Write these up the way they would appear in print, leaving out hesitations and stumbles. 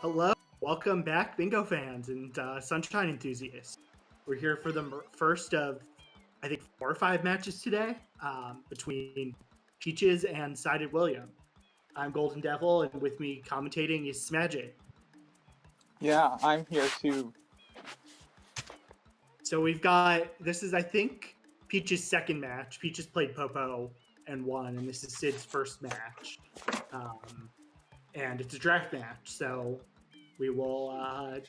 Hello, welcome back, Bingo fans and Sunshine enthusiasts. We're here for the first of, I think, 4 or 5 matches today between Peaches and SidedWilliams. I'm Golden Devil, and with me commentating is Smadgett. Yeah, I'm here too. So we've got, this is, I think, Peach's second match. Peaches played Popo and won, and this is Sid's first match. And it's a draft match, so we will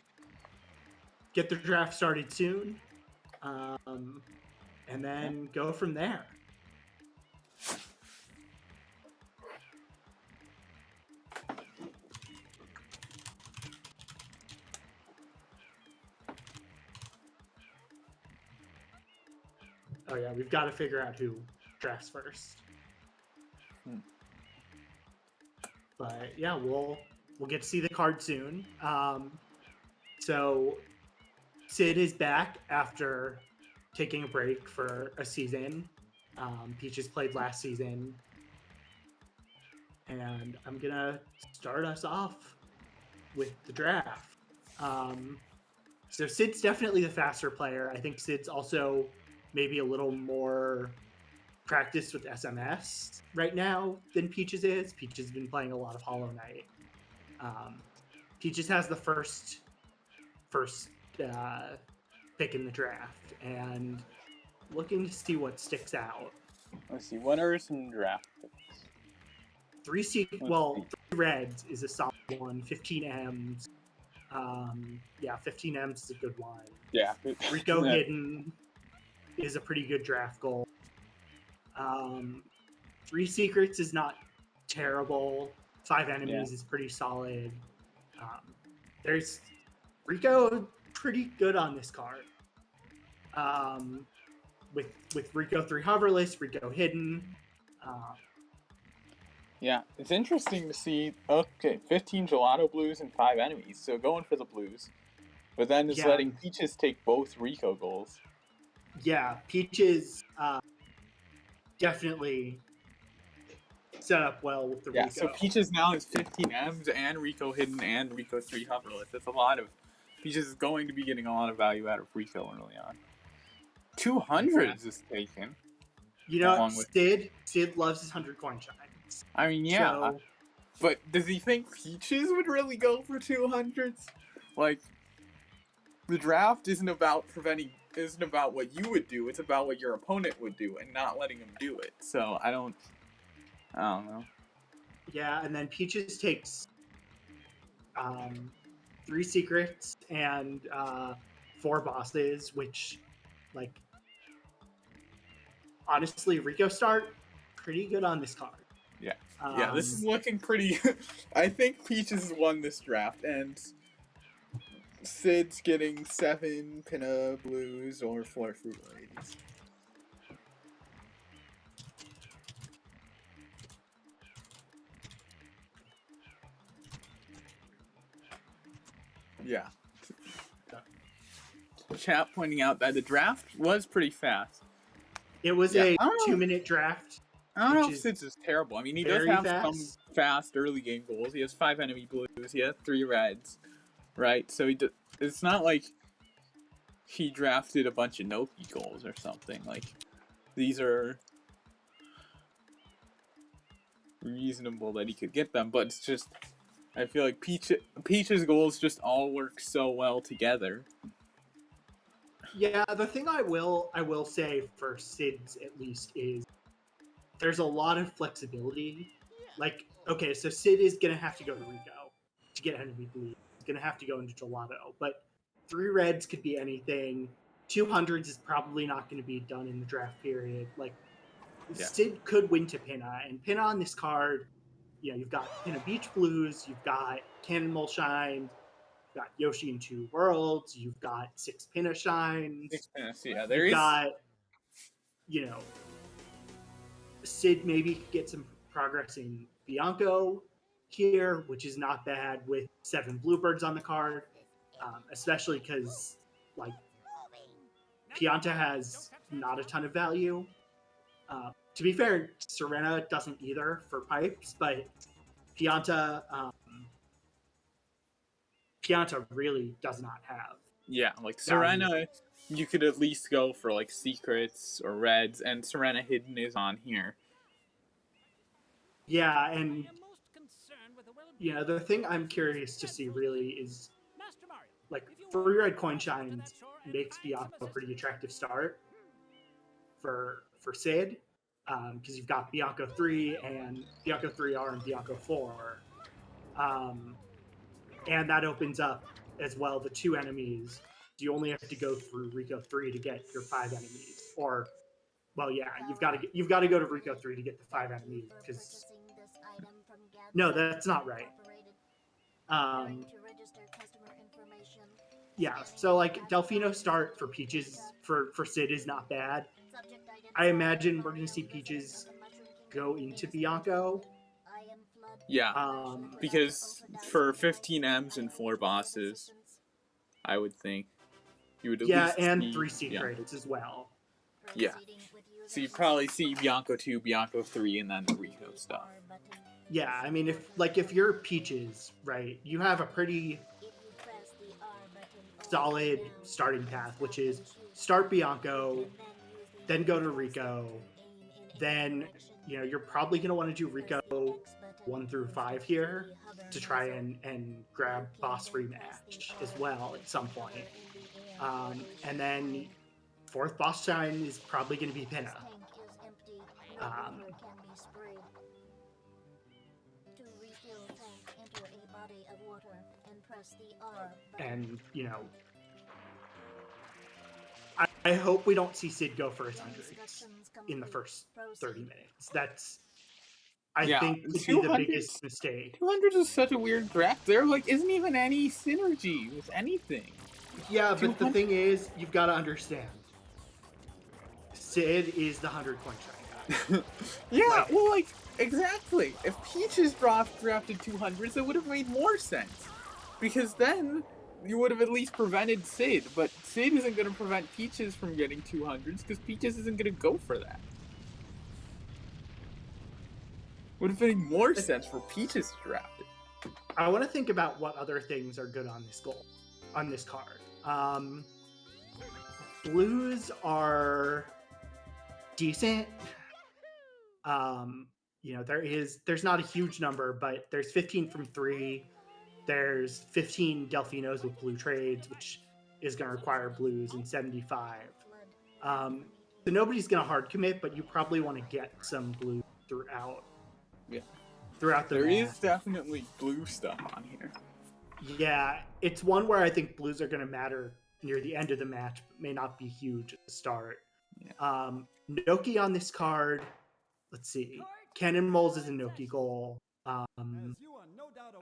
get the draft started soon, and then go from there. Oh yeah, we've got to figure out who drafts first. But yeah, we'll get to see the card soon. So Sid is back after taking a break for a season. Peaches played last season. And I'm going to start us off with the draft. So Sid's definitely the faster player. I think Sid's also maybe a little more practiced with SMS right now than Peaches is. Peaches has been playing a lot of Hollow Knight. Peaches has the first pick in the draft, and looking to see what sticks out. Let's see, winners and draft picks. Three reds is a solid one. 15 M's. 15 M's is a good one. Yeah. Rico Hidden is a pretty good draft goal. 3 secrets is not terrible. 5 enemies is pretty solid. There's Rico pretty good on this card. With Rico 3 hoverless, Rico Hidden. Yeah, it's interesting to see. Okay, 15 gelato blues and 5 enemies, so going for the blues, but then just letting Peaches take both Rico goals. Yeah, Peaches definitely set up well with the Rico. Yeah, so Peaches now has 15 M's and Rico Hidden and Rico 3 hoverless. That's a lot of. Peaches is going to be getting a lot of value out of Rico early on. 200 is taken. You know, Sid loves his 100 coin shines. I mean, yeah. But does he think Peaches would really go for 200s? Like, the draft isn't about what you would do. It's about what your opponent would do and not letting him do it. So I don't know. Yeah, and then Peaches takes 3 secrets and 4 bosses, which, like, honestly, Rico start pretty good on this card. Yeah, this is looking pretty. I think Peaches won this draft, and Sid's getting 7 Pinna Blues or 4 Fruit Ladies. Yeah. Chat pointing out that the draft was pretty fast. It was a 2-minute draft. I don't know if Sid's is terrible. I mean, he does have some fast early game goals. He has 5 enemy blues. He has 3 reds, right? So it's not like he drafted a bunch of Noki goals or something. Like, these are reasonable that he could get them, but it's just, I feel like Peach's goals just all work so well together. Yeah, the thing I will say for Sid's at least is there's a lot of flexibility. Like, okay, so Sid is going to have to go to Rico to get enemy blue. He's going to have to go into gelato. But 3 reds could be anything. 200s is probably not going to be done in the draft period. Like, Sid could win to Pinna. And Pinna on this card, you've got Pinna Beach Blues, you've got Cannonball Shine, you've got Yoshi in 2 Worlds, you've got 6 Pinna Shines. 6 Pinnas, yeah. You've got, Sid maybe could get some progress in Bianco here, which is not bad with 7 Bluebirds on the card, especially because, like, Pianta has not a ton of value. To be fair, Serena doesn't either for pipes, but Pianta Pianta really does not have. Yeah, like Serena, you could at least go for like secrets or reds, and Serena Hidden is on here. Yeah, and the thing I'm curious to see really is like 3 red coin shines makes Bianca a pretty attractive start for Sid, because you've got Bianco 3 and Bianco 3R and Bianco 4, and that opens up as well the 2 enemies. You only have to go through Rico 3 to get your 5 enemies, or well, yeah, you've got to go to Rico 3 to get the 5 enemies, because no, that's not right. Yeah, so like Delfino start for Peaches for Sid is not bad. I imagine we're gonna see Peaches go into Bianco. Yeah, because for 15 M's and 4 bosses, I would think you would at least and see 3 secrets as well. Yeah, so you probably see Bianco 2, Bianco 3, and then the Rico stuff. Yeah, I mean, if you're Peaches, right, you have a pretty solid starting path, which is start Bianco, then go to Rico, then you're probably going to want to do Rico 1 through 5 here to try and grab boss rematch as well at some point. And then 4th boss shine is probably going to be Pinna. And I hope we don't see Sid go for his 100s in the first 30 minutes. I think would be the biggest mistake. 200 is such a weird draft. There isn't even any synergy with anything. Yeah, but the thing is, you've got to understand, Sid is the 100 coin shine guy. Yeah, exactly. If Peaches drafted 200s, it would have made more sense. Because then you would have at least prevented Sid, but Sid isn't going to prevent Peaches from getting 200s because Peaches isn't going to go for that. Would have made more sense for Peaches to draft it. I want to think about what other things are good on this card. Blues are decent. There's not a huge number, but there's 15 from 3. There's 15 Delfinos with blue trades, which is going to require blues, and 75. So nobody's going to hard commit, but you probably want to get some blue throughout. Yeah. Throughout the There match. is definitely blue stuff on here. Yeah, it's one where I think blues are going to matter near the end of the match, but may not be huge at the start. Yeah. Noki on this card. Let's see. Cannon Moles is a Noki goal. I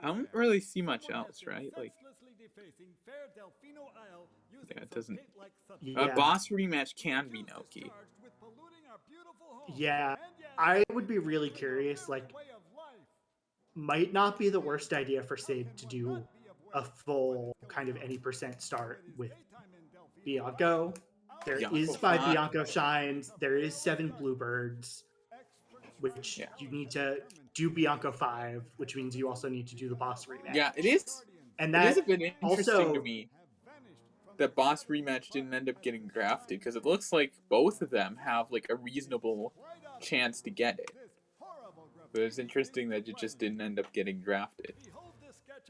don't really see much else, right? It doesn't. A boss rematch can be Noki. Yeah, I would be really curious. Might not be the worst idea for Sid to do a full kind of any % start with Bianco. There is 5 Bianco shines. There is 7 bluebirds, which you need to do Bianco 5, which means you also need to do the boss rematch. Yeah, it is. And that is a bit interesting to me that boss rematch didn't end up getting drafted, because it looks like both of them have a reasonable chance to get it. But it's interesting that it just didn't end up getting drafted.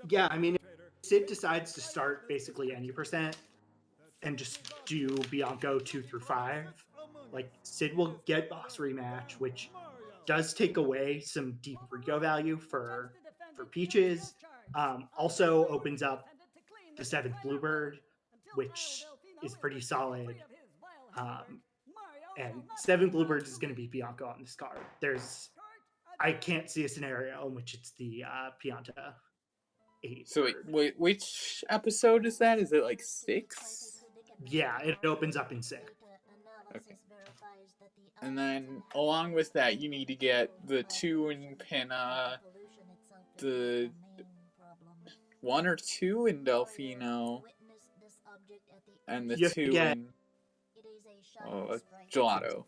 Yeah, I mean, if Sid decides to start basically any % and just do Bianco 2 through 5, Sid will get boss rematch, which does take away some deep Rico value for Peaches. Also opens up the 7th bluebird, which is pretty solid. And 7 bluebirds is going to be Bianco on this card. I can't see a scenario in which it's the Pianta 8. So wait, which episode is that? Is it 6? Yeah, it opens up in 6. Okay. And then along with that, you need to get the 2 in Pinna, the 1 or 2 in Delfino, and the 2 in Gelato.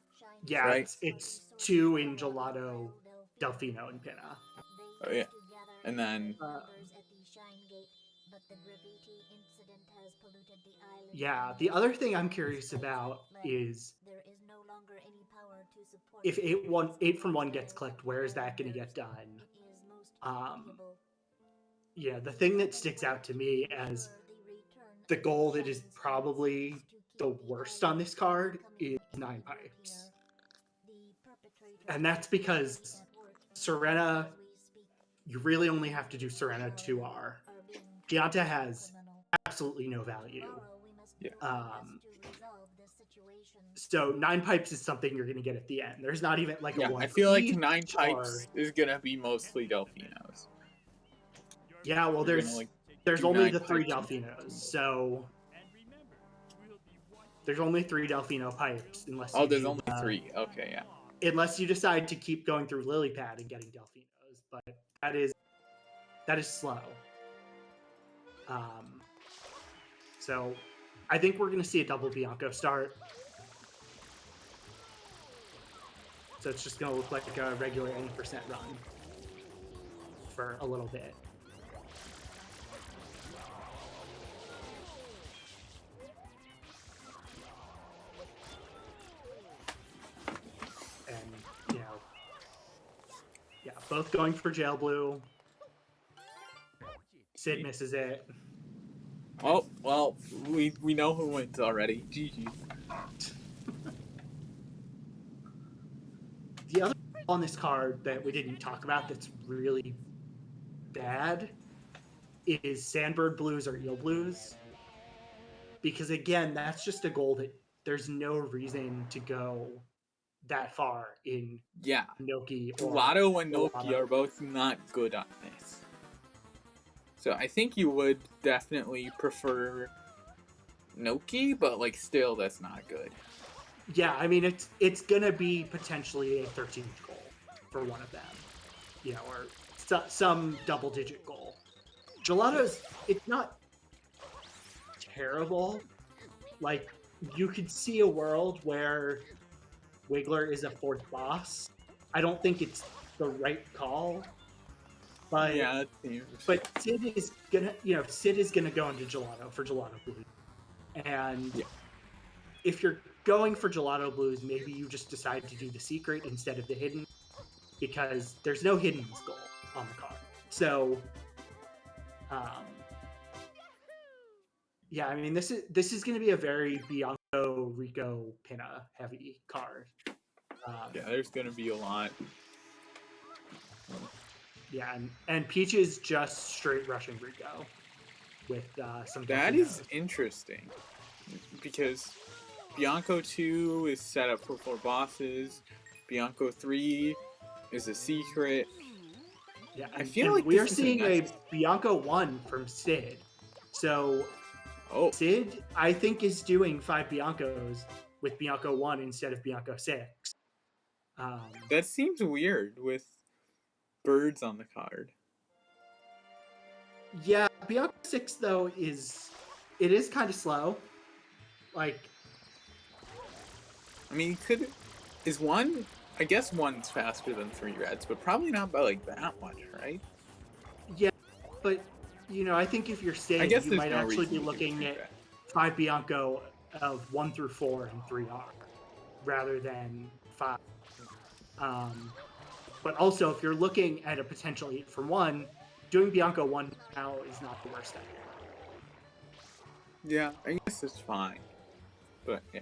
Yeah, right? It's 2 in Gelato, Delfino, and Pinna. Oh yeah, and then But the graffiti incident has polluted the island. Yeah, the other thing I'm curious about is there is no longer any power to support if 8 from 1 gets clicked, where is that going to get done? Yeah, the thing that sticks out to me as the goal that is probably the worst on this card is 9 pipes. And that's because Serena, you really only have to do Serena 2R. Gianta has absolutely no value. Yeah. So 9 pipes is something you're going to get at the end. There's not even like a one. I feel like 9 pipes is going to be mostly Delfinos. Yeah, well, there's only the 3 Delfinos, so there's only 3 Delfino pipes unless there's only 3. Okay, yeah. Unless you decide to keep going through Lily Pad and getting Delfinos, but that is slow. So I think we're going to see a double Bianco start. So it's just going to look like a regular 80% run for a little bit. And, yeah, both going for Jail Blue. Sid misses it. Oh, well, we know who wins already. GG. The other on this card that we didn't talk about that's really bad is Sandbird Blues or Eel Blues. Because, again, that's just a goal that there's no reason to go that far in Noki. Lotto and Noki are both not good on this. So I think you would definitely prefer Noki, but like still that's not good. Yeah, I mean it's gonna be potentially a 13th goal for one of them, or some double-digit goal. Gelato's, it's not terrible. Like, you could see a world where Wiggler is a 4th boss. I don't think it's the right call. But, yeah, that seems... But Sid is gonna go into Gelato for Gelato Blues. And if you're going for Gelato Blues, maybe you just decide to do the secret instead of the hidden, because there's no hidden goal on the card. So, yeah, I mean this is going to be a very Bianco Rico Pinna heavy card. There's going to be a lot. Yeah, and Peach is just straight rushing Rico with some. That is interesting, because Bianco 2 is set up for 4 bosses. Bianco 3 is a secret. Yeah, I feel like we are seeing a Bianco 1 from Sid. So Sid, I think, is doing 5 Biancos with Bianco 1 instead of Bianco 6. That seems weird with birds on the card. Yeah, Bianco 6 though is kind of slow. Like, I mean, is 1? I guess 1's faster than 3 reds, but probably not by like that much, right? Yeah, but I think if you're Sid, you might actually be looking at 5 Bianco of 1 through 4 and 3R rather than 5. But also, if you're looking at a potential 8 from 1, doing Bianco 1 now is not the worst idea. Yeah, I guess it's fine. But yeah.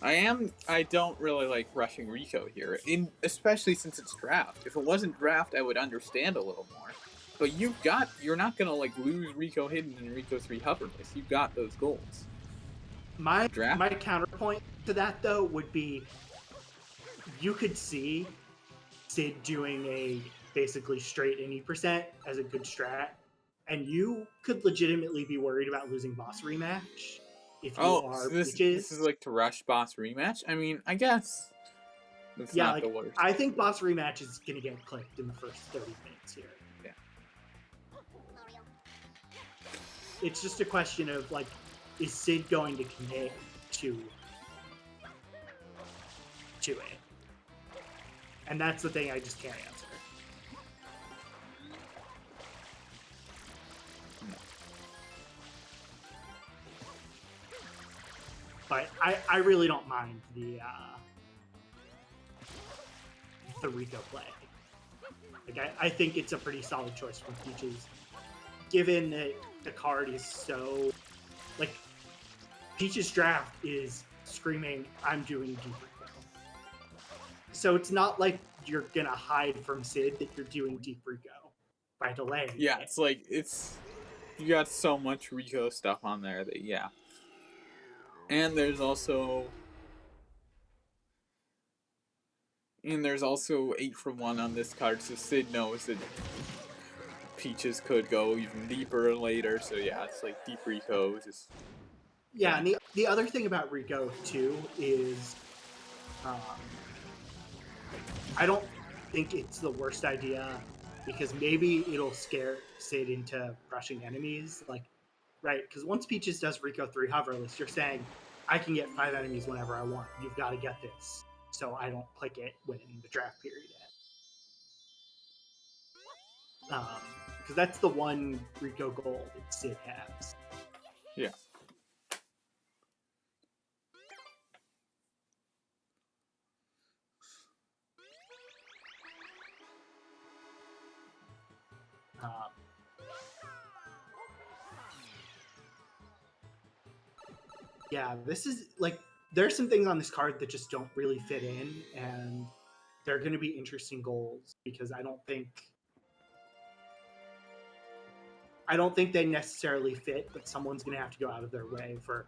I don't really like rushing Rico here, especially since it's draft. If it wasn't draft, I would understand a little more. But you're not gonna like lose Rico Hidden and Rico 3 Hoverless. You've got those goals. My counterpoint to that though would be, you could see Sid doing a basically straight 80% as a good strat, and you could legitimately be worried about losing boss rematch if you are this is like to rush boss rematch? I mean, I guess that's not the worst. I think boss rematch is going to get clicked in the first 30 minutes here. Yeah. It's just a question of, like, is Sid going to commit to it? And that's the thing I just can't answer. But I really don't mind the Rico play. Like I think it's a pretty solid choice from Peaches, given that the card is so like Peach's draft is screaming, "I'm doing deep Rico." So it's not like you're gonna hide from Sid that you're doing deep Rico by delaying. Yeah, it's like you got so much Rico stuff on there that and there's also 8 for 1 on this card, so Sid knows that Peaches could go even deeper later. So yeah, it's like deep Rico is just. Yeah, and the other thing about Rico too is, I don't think it's the worst idea because maybe it'll scare Sid into crushing enemies. Like, right? Because once Peaches does Rico 3 hoverless, you're saying, I can get 5 enemies whenever I want. You've got to get this. So I don't click it when the draft period ends. Because that's the one Rico goal that Sid has. Yeah. Yeah, this is like there's some things on this card that just don't really fit in, and they're going to be interesting goals because I don't think they necessarily fit, but someone's going to have to go out of their way for,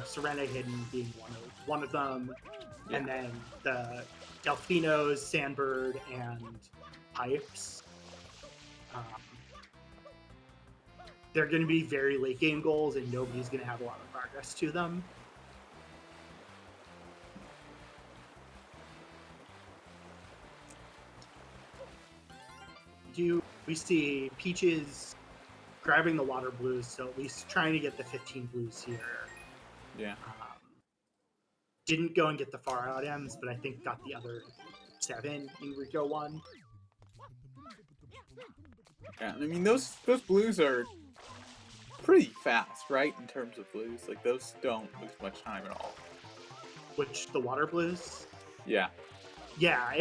Serena Hidden being one of them, and then the Delfinos, Sandbird, and Pipes. They're going to be very late game goals, and nobody's going to have a lot of progress to them. We see Peaches grabbing the water blues, so at least trying to get the 15 blues here. Yeah. Didn't go and get the far out M's, but I think got the other 7 in Rico 1. Yeah, I mean those blues are pretty fast, right? In terms of blues, like those don't lose much time at all. Which, the water blues? Yeah. Yeah,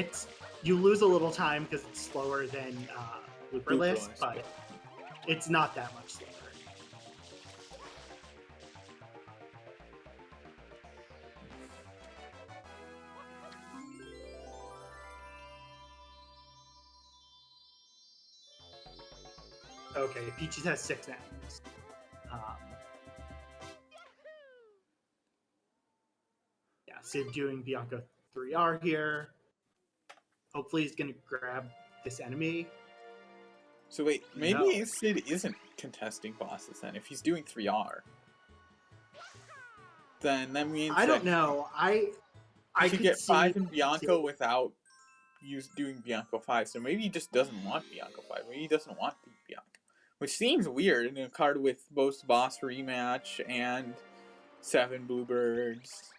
you lose a little time because it's slower than Looperless, but it's not that much slower. Okay, Peaches has 6 M's. Yeah, Sid doing Bianca 3R here. Hopefully he's going to grab this enemy. So wait, maybe Sid isn't contesting bosses then. If he's doing 3R, then that means I don't know. I could get 5 in Bianco without doing Bianco 5. So maybe he just doesn't want Bianco 5. Maybe he doesn't want Bianco, which seems weird in a card with both boss rematch and 7 bluebirds.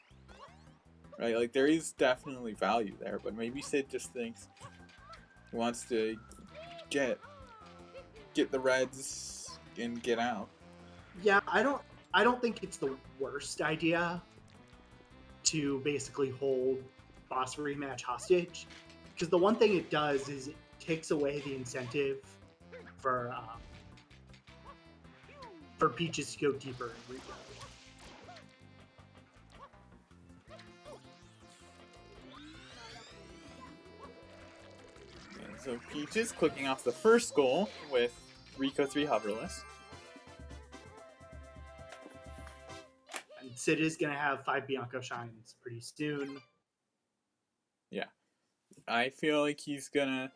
Right, like there is definitely value there, but maybe Sid just thinks he wants to get the reds and get out. Yeah, I don't think it's the worst idea to basically hold boss rematch hostage, because the one thing it does is it takes away the incentive for Peaches to go deeper in Rico. So Peaches clicking off the first goal with Rico 3 hoverless. And Sid is going to have 5 Bianco shines pretty soon. Yeah. I feel like he's gonna...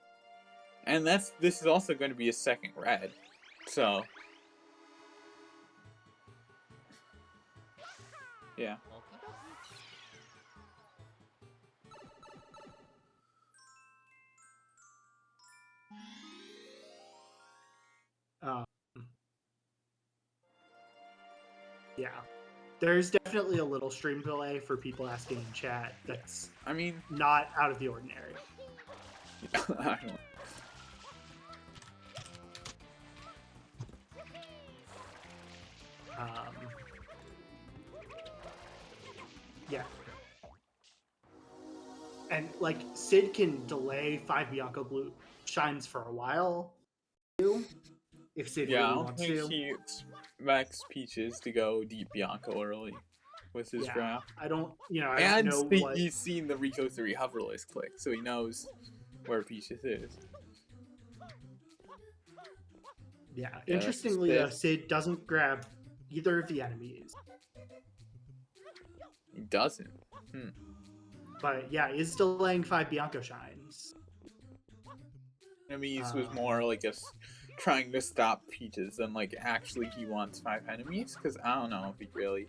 And this is also going to be a second red. So... Yeah. Yeah. There's definitely a little stream delay for people asking in chat. That's, not out of the ordinary. I don't. Yeah. And, like, Sid can delay 5 Bianco Blue shines for a while, too, if Sid Yeah, I really don't wants think to. he expects Peaches to go deep Bianco early with his Yeah, draft. I don't know And what... he's seen the Rico 3 hoverless click, so he knows where Peaches is. Yeah, Yeah, interestingly, though, Sid doesn't grab either of the enemies. He doesn't. But, yeah, is delaying 5 Bianco shines. Enemies was more like trying to stop Peaches than like actually he wants 5 enemies, because I don't know if he really...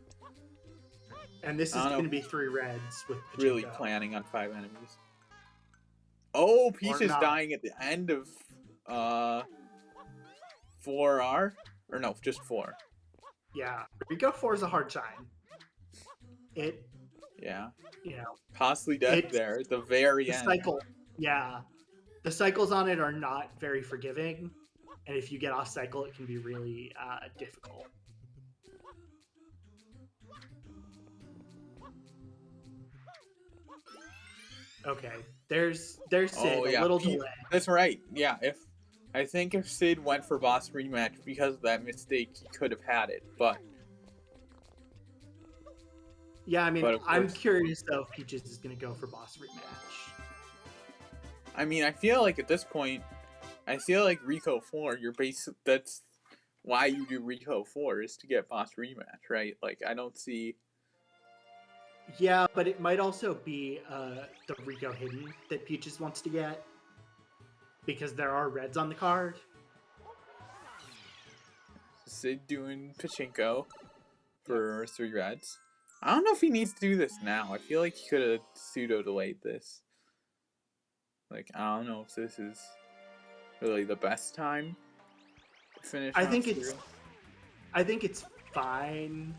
And this is going to be 3 reds with Pachinko. Really planning on 5 enemies. Oh, Peaches dying at the end of 4R? Or no, just 4. Yeah, Rico 4 is a hard shine. Yeah. You know, Costly death there at the very end. Cycle. Yeah. The cycles on it are not very forgiving. And if you get off cycle, it can be really difficult. Okay. There's Sid, a little delay. That's right. Yeah, I think if Sid went for boss rematch because of that mistake, he could have had it, but... Yeah, I mean, I'm curious, though, if Peaches is going to go for boss rematch. I mean, I feel like at this point, Rico 4, that's why you do Rico 4, is to get boss rematch, right? Like, I don't see... Yeah, but it might also be the Rico hidden that Peaches wants to get. Because there are reds on the card. Sid doing Pachinko for 3 reds. I don't know if he needs to do this now. I feel like he could have pseudo-delayed this. Like, I don't know if this is really the best time to finish. I think it's fine,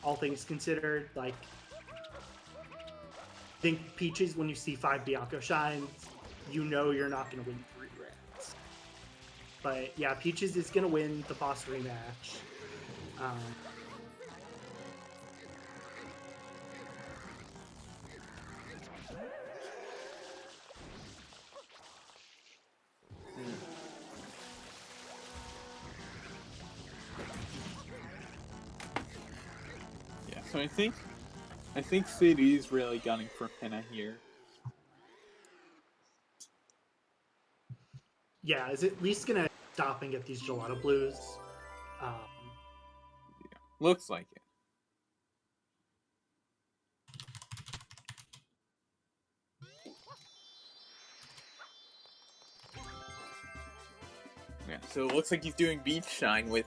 all things considered. Like, I think Peaches, when you see 5 Bianco shines, you know you're not going to win 3 reds. But yeah, Peaches is going to win the boss rematch. Yeah, so I think Sid is really gunning for Pinna here. Yeah, is at least gonna stop and get these gelato blues. Yeah, looks like it. Yeah, so it looks like he's doing Beach Shine with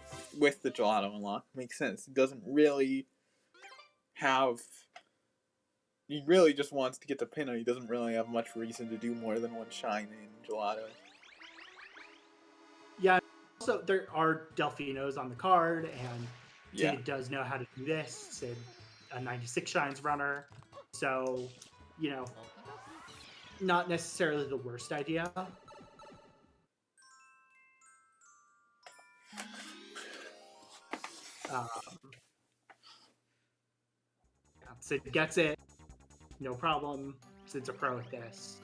the gelato unlock. Makes sense. He doesn't really have... He really just wants to get the Pinna. He doesn't really have much reason to do more than 1 shine in gelato. Yeah, also there are Delfinos on the card, and Sid does know how to do this. Sid, a 96 shines runner, so, you know, not necessarily the worst idea. Sid gets it, no problem. Sid's a pro at this.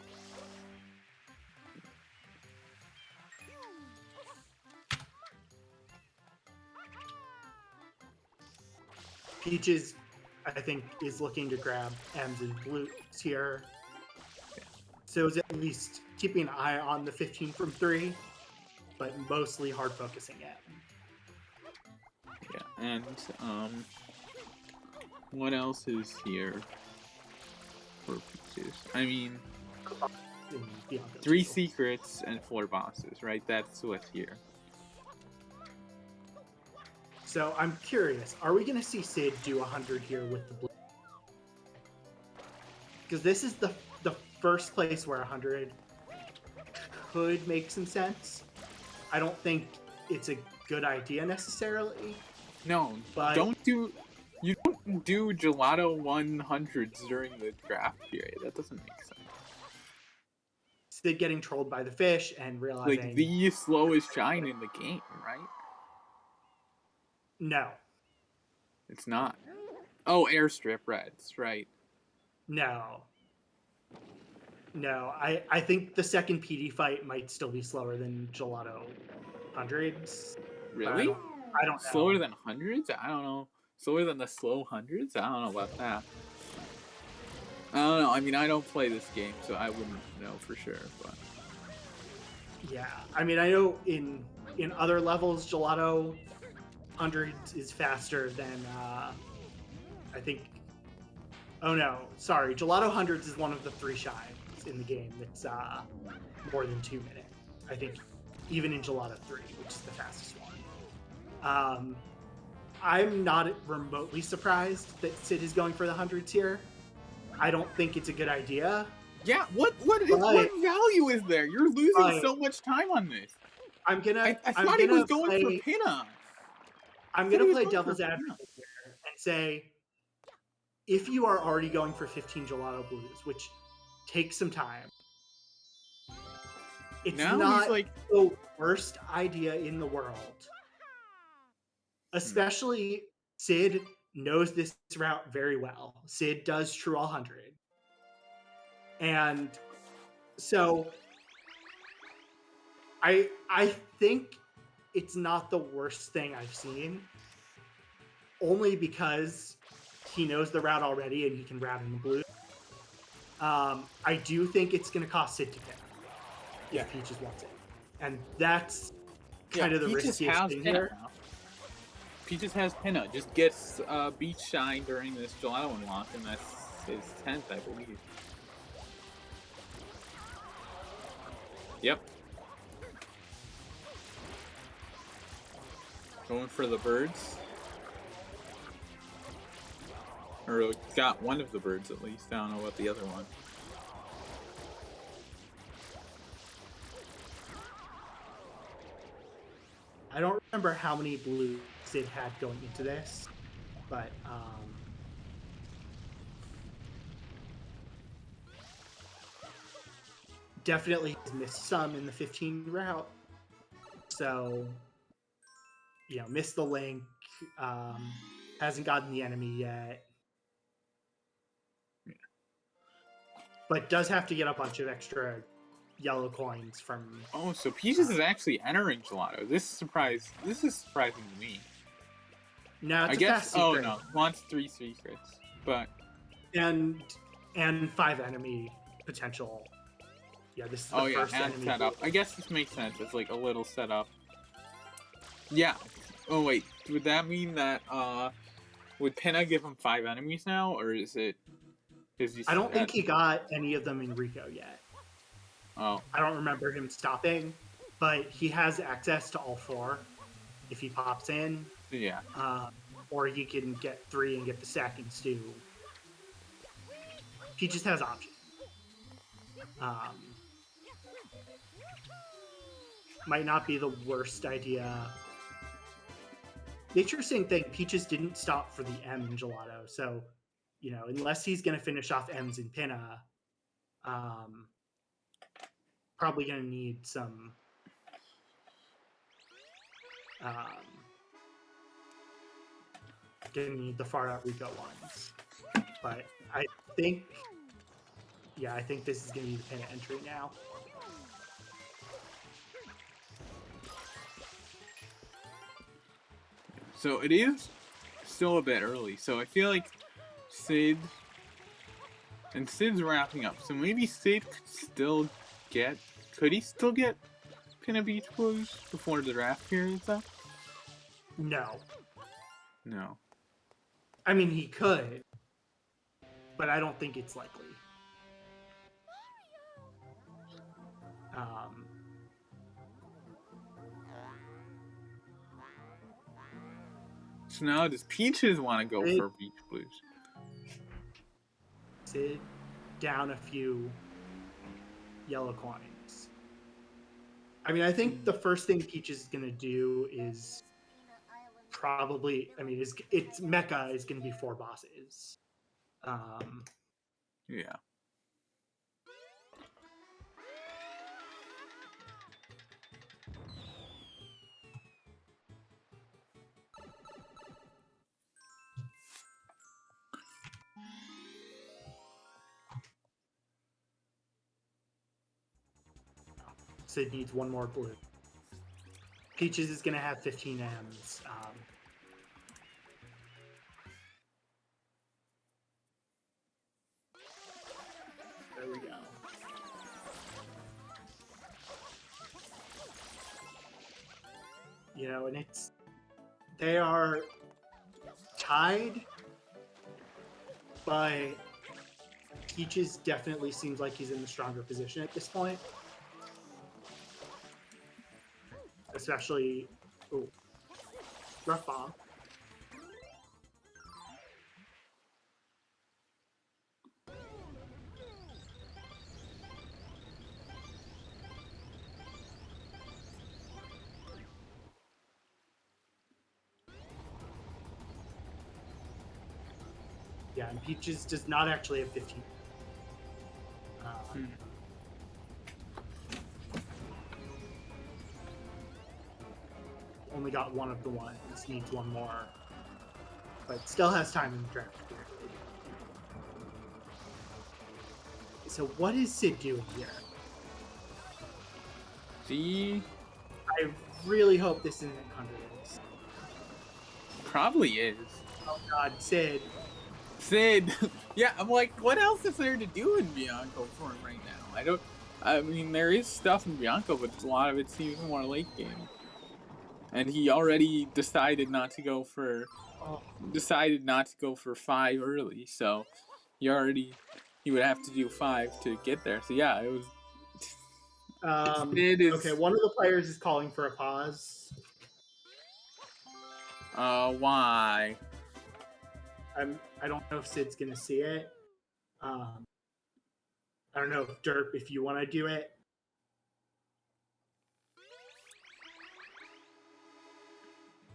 Peaches, I think, is looking to grab M's and blues here. So is at least keeping an eye on the 15 from 3, but mostly hard focusing it. Yeah, and what else is here for Peaches? I mean, 3 secrets and 4 bosses, right? That's what's here. So I'm curious, are we going to see Sid do 100 here with the blue? Because this is the first place where 100 could make some sense. I don't think it's a good idea necessarily. No, but you don't do gelato 100s during the draft period. That doesn't make sense. Sid getting trolled by the fish and realizing... Like, the slowest shine in the game, right? No. It's not. Oh, airstrip reds, right. No. No, I think the second PD fight might still be slower than Gelato hundreds. Really? I don't know. Slower than hundreds? I don't know. Slower than the slow hundreds? I don't know about that. I don't know. I mean, I don't play this game, so I wouldn't know for sure. But yeah, I mean, I know in other levels, Gelato hundreds is faster than I think. Oh no, sorry. Gelato hundreds is one of the 3 shines in the game that's more than 2 minutes. I think even in Gelato 3, which is the fastest one. I'm not remotely surprised that Sid is going for the hundreds here. I don't think it's a good idea. yeah, what value is there? You're losing so much time on this. I thought he was going for Pinna. I'm gonna play devil's advocate here and say, if you are already going for 15 Gelato Blues, which takes some time, it's not the worst idea in the world. Especially Sid knows this route very well. Sid does true all 100. And so I think it's not the worst thing I've seen. Only because he knows the route already and he can route in the blue. I do think it's going to cost Sid to pick if Peaches wants it. And that's kind of the riskiest thing here. Peaches has Pinna. Just gets Beach Shine during this Gelato unlock, and that's his 10th, I believe. Yep. Going for the birds. Or got one of the birds at least. I don't know about the other one. I don't remember how many blue Sid had going into this, but definitely has missed some in the 15 route. So, missed the link, hasn't gotten the enemy yet. But does have to get a bunch of extra yellow coins from... Oh, so Peaches is actually entering Gelato. This is surprising to me. No, it's I guess. Oh no, wants 3 secrets, but and 5 enemy potential. Yeah, this is the first enemy setup. I guess this makes sense. It's like a little setup. Yeah. Oh wait, would that mean that would Pinna give him 5 enemies now, or is it? I don't think he got any of them in Rico yet. Oh. I don't remember him stopping, but he has access to all 4 if he pops in. Yeah. Or he can get 3 and get the second stew. He just has options. Might not be the worst idea. The interesting thing, Peaches didn't stop for the M in Gelato, so unless he's going to finish off M's in Pinna, probably going to need some going to need the far out Rico ones. But I think this is going to be the Pinna entry now. So it is still a bit early, so I feel like Sid's wrapping up, so maybe Sid could he still get Pinna Beach Blues before the draft period stuff? No. I mean, he could, but I don't think it's likely. So now does Peaches want to go for Beach Blues? Sid down a few yellow coins. I mean, I think the first thing Peaches is going to do is probably, it's Mecha is going to be 4 bosses. Yeah. Sid needs one more blue. Peaches is going to have 15 M's. There we go. You know, and they are tied, but Peaches definitely seems like he's in the stronger position at this point. Especially, oh, rough bomb. Yeah, and Peaches does not actually have 15. Only got one of the ones. Needs one more, but still has time in the draft. So what is Sid doing here? See, I really hope this isn't hundreds. probably is. Oh God, Sid. Sid. Yeah, I'm like, what else is there to do in Bianco for him right now? I mean, there is stuff in Bianco, but a lot of it seems more late game. And he already decided not to go for 5 early, so he would have to do 5 to get there. So yeah, it was. Okay, one of the players is calling for a pause. Why? I don't know if Sid's gonna see it. I don't know if Derp, if you want to do it.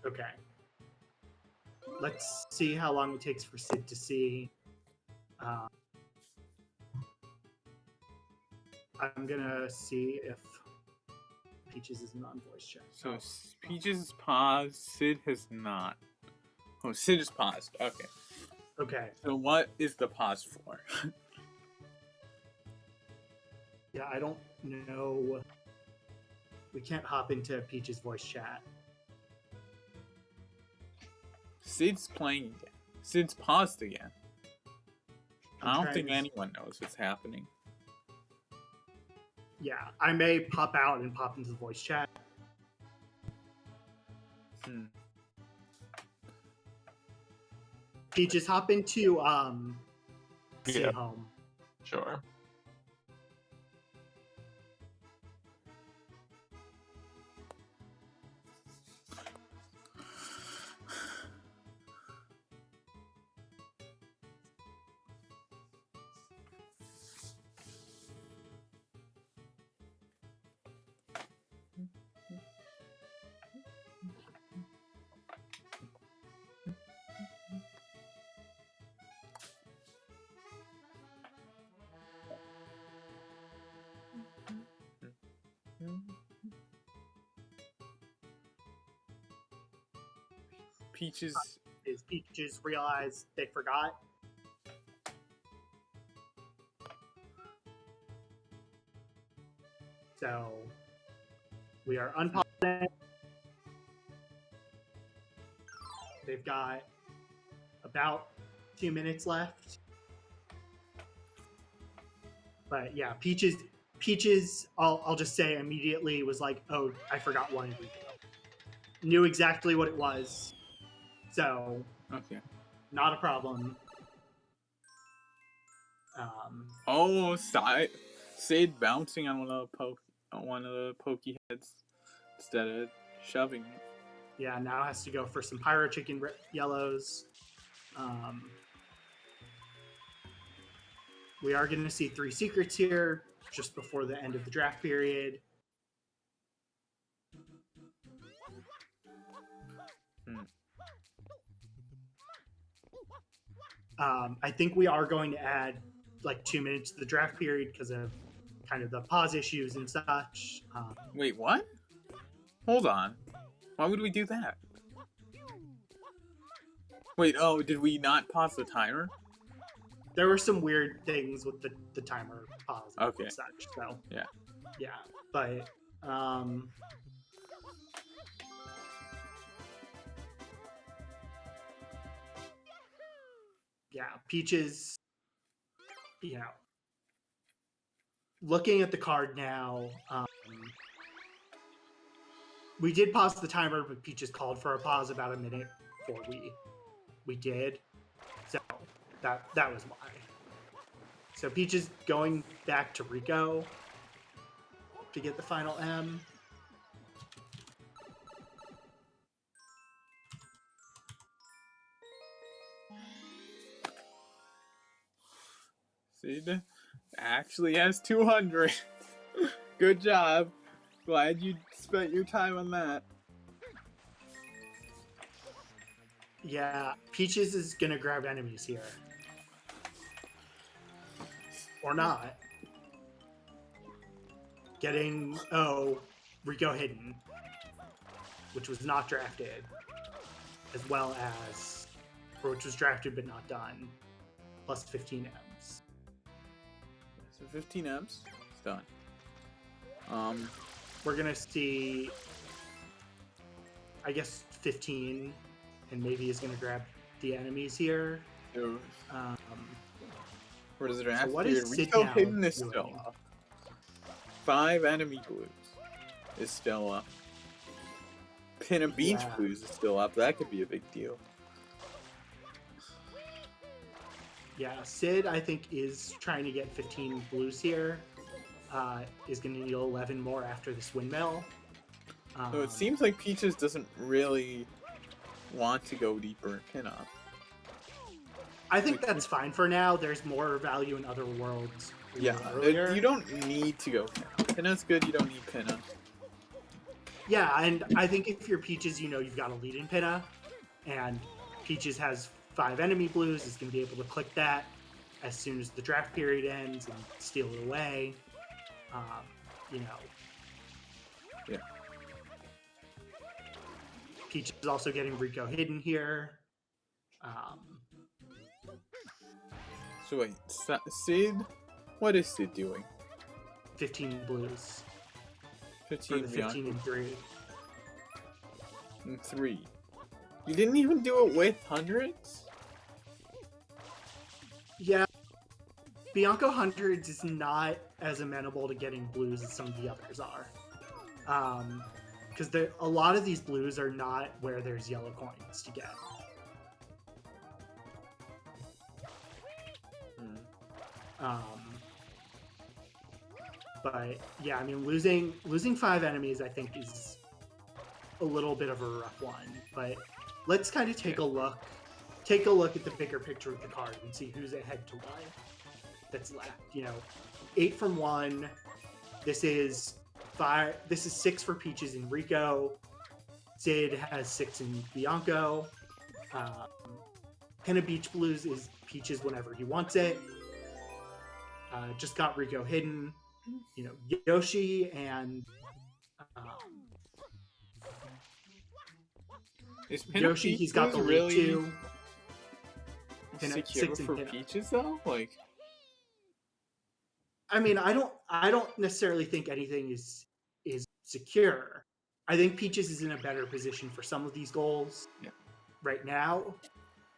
Okay. Let's see how long it takes for Sid to see. I'm gonna see if Peaches is on voice chat. So Peaches is paused. Sid has not. Oh, Sid is paused. Okay. Okay. So what is the pause for? Yeah, I don't know. We can't hop into Peach's voice chat. Sid's playing again. Sid's paused again. I don't think anyone knows what's happening. Yeah, I may pop out and pop into the voice chat. Peaches, hop into Stay Home. Sure. Peaches realized they forgot. So we are unpausing. They've got about 2 minutes left. But yeah, Peaches, I'll just say immediately was like, oh, I forgot one Rico. Knew exactly what it was. So, okay, not a problem. Sid bouncing on one of the pokey heads instead of shoving it. Yeah, now has to go for some Pyro Chicken yellows. We are going to see 3 secrets here just before the end of the draft period. I think we are going to add like 2 minutes to the draft period because of kind of the pause issues and such. Wait, what? Hold on. Why would we do that? Wait, oh, did we not pause the timer? There were some weird things with the timer pause and such. So yeah, but Um, yeah, Peaches, you know, looking at the card now, we did pause the timer, but Peaches called for a pause about a minute before we did. So that was why. So Peaches going back to Rico to get the final M. Sid actually has 200. Good job. Glad you spent your time on that. Yeah, Peaches is gonna grab enemies here. Or not. Getting, Rico hidden, which was not drafted, as well as, or which was drafted but not done, plus 15 M's. So 15 M's, it's done. We're gonna see, I guess, 15, and maybe he's gonna grab the enemies here. Where does it have? So what is Rico Sid hidden now is still doing? up. 5 enemy blues is still up. Pin a beach Yeah. blues is still up. That could be a big deal. Yeah, Sid, I think, is trying to get 15 blues here. Is going to need 11 more after this windmill. So it seems like Peaches doesn't really want to go deeper in pin-up. I think that's fine for now. There's more value in other worlds. Yeah, you don't need to go pin-up. Pin-up's good, you don't need pin-up. Yeah, and I think if you're Peaches, you know you've got a lead in Pinna, and Peaches has 5 enemy blues, is going to be able to click that as soon as the draft period ends and steal it away. You know. Yeah. Peaches is also getting Rico hidden here. So wait, Sid? What is Sid doing? 15 blues. 15 For the 15 and 3. and 3. You didn't even do it with hundreds? Yeah. Bianco Hundreds is not as amenable to getting blues as some of the others are. Because a lot of these blues are not where there's yellow coins to get. But yeah, I mean, losing 5 enemies, I think, is a little bit of a rough one. But let's kind of take a look at the bigger picture of the card and see who's ahead to what that's left. 8 from 1. This is 5. This is 6 for Peaches and Rico. Sid has 6 in Bianco. Pinna Beach Blues is Peaches whenever he wants it. Just got Rico hidden. Yoshi and Yoshi, he's got the lead really too. secure for Peaches though? Like, I mean, I don't necessarily think anything is secure. I think Peaches is in a better position for some of these goals right now,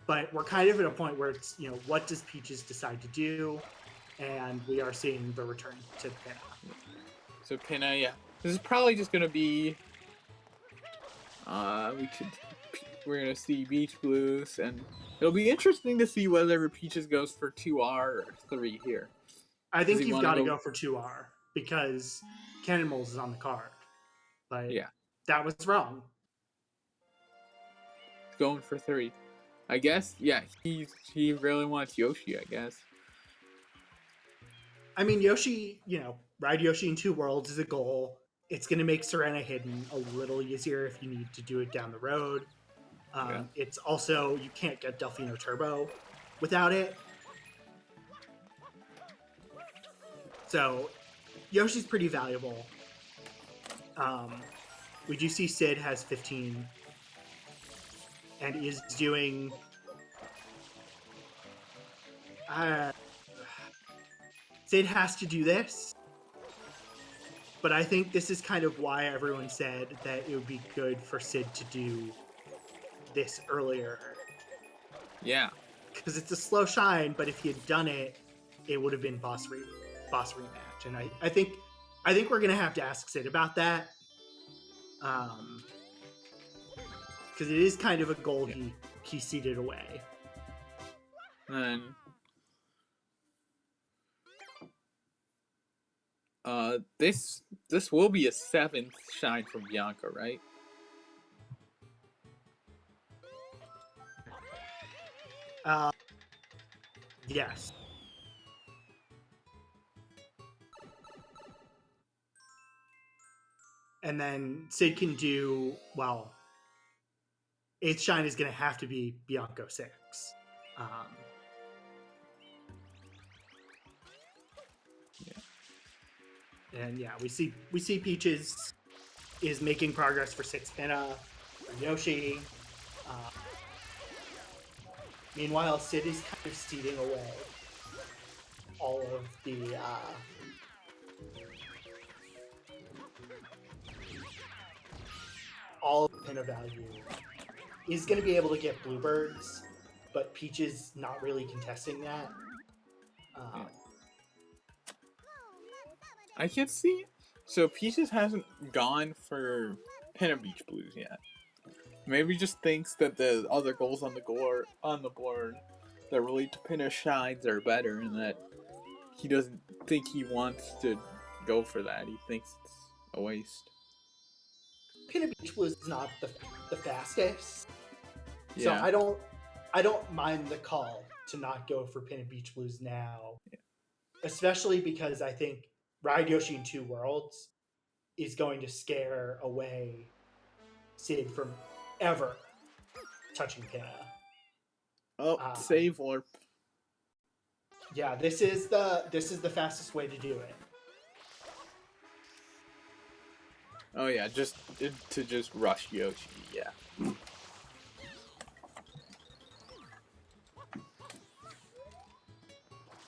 but we're kind of at a point where it's, what does Peaches decide to do? And we are seeing the return to Pinna. So Pinna, yeah. This is probably just gonna be we're gonna see Beach Blues, and it'll be interesting to see whether Peaches goes for 2R or 3 here. I think you've got to go for 2R because Cannon Moles is on the card. But yeah, that was wrong. Going for 3. I guess, yeah, he really wants Yoshi, I guess. I mean, Yoshi, ride Yoshi in 2 worlds is a goal. It's going to make Serena hidden a little easier if you need to do it down the road. It's also, you can't get Delfino Turbo without it. So, Yoshi's pretty valuable. We do see Sid has 15 and is doing... Sid has to do this, But I think this is kind of why everyone said that it would be good for Sid to do this earlier. Yeah. Because it's a slow shine, but if he had done it, it would have been boss rematch. And I think we're gonna have to ask Sid about that. Because it is kind of a goal he seeded away. And this will be a 7th shine from Bianca, right? Yes. And then Sid can do, well, 8th shine is going to have to be Bianco 6. And yeah, we see Peaches is making progress for 6th Pinna, for Yoshi. Meanwhile, Sid is kind of seeding away all of the Pinna value. He's going to be able to get bluebirds, but Peaches not really contesting that. I can see. So Peaches hasn't gone for Pinna Beach Blues yet. Maybe just thinks that the other goals on the board that relate to Pinna shines are better, and that he doesn't think he wants to go for that. He thinks it's a waste. Pinna Beach Blues is not the fastest, Yeah. so I don't mind the call to not go for Pinna Beach Blues now, especially because I think Ride Yoshi in 2 Worlds is going to scare away Sid from ever touching Pinna. Oh, save warp. Yeah, this is the fastest way to do it. Oh yeah, just rush Yoshi. Yeah.